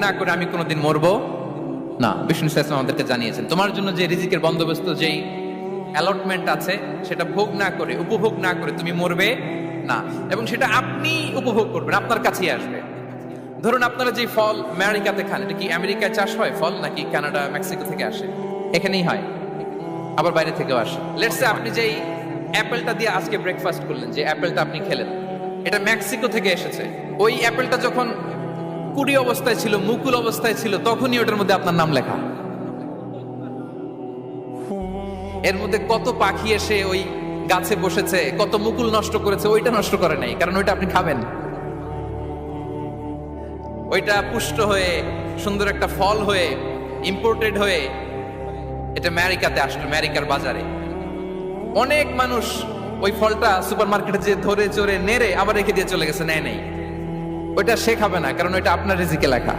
না করে আমি কোনোদিন মরবো না। বিষ্ণু ইসলাম আমাদেরকে জানিয়েছেন তোমার জন্য যে রিজিকের বন্দোবস্ত, যেই অ্যালটমেন্ট আছে, সেটা ভোগ না করে, উপভোগ না করে তুমি মরবে না, এবং সেটা আপনি উপভোগ করবেন, আপনার কাছেই আসবে। ধরুন আপনারা যে ফল আমেরিকাতে খান, এটা কি আমেরিকায় চাষ হয় ফল, নাকি কানাডা মেক্সিকো থেকে আসে? এখানেই হয়, আবার বাইরে থেকেও আসে। লেটস সে আপনি যেই অ্যাপেলটা দিয়ে আজকে ব্রেকফাস্ট করলেন, যে অ্যাপেলটা আপনি খেলেন, এটা মেক্সিকো থেকে এসেছে। ওই অ্যাপেলটা যখন কুড়ি অবস্থায় ছিল, মুকুল অবস্থায় ছিল, তখনই ওটার মধ্যে আপনার নাম লেখা। এর মধ্যে কত পাখি এসে ওই গাছে বসেছে, কত মুকুল নষ্ট করেছে, ওইটা নষ্ট করে নাই, কারণ ওইটা আপনি খাবেন। ওইটা পুষ্ট হয়ে সুন্দর একটা ফল হয়ে ইম্পোর্টেড হয়ে এটা আমেরিকাতে আসলো, আমেরিকার বাজারে। অনেক মানুষ ওই ফলটা সুপার মার্কেটে যে ধরে চড়ে নেড়ে আবার রেখে দিয়ে চলে গেছে, নেয় নেই। ওইটা সে খাবে না, কারণ ওইটা আপনার রিজিকে লেখা।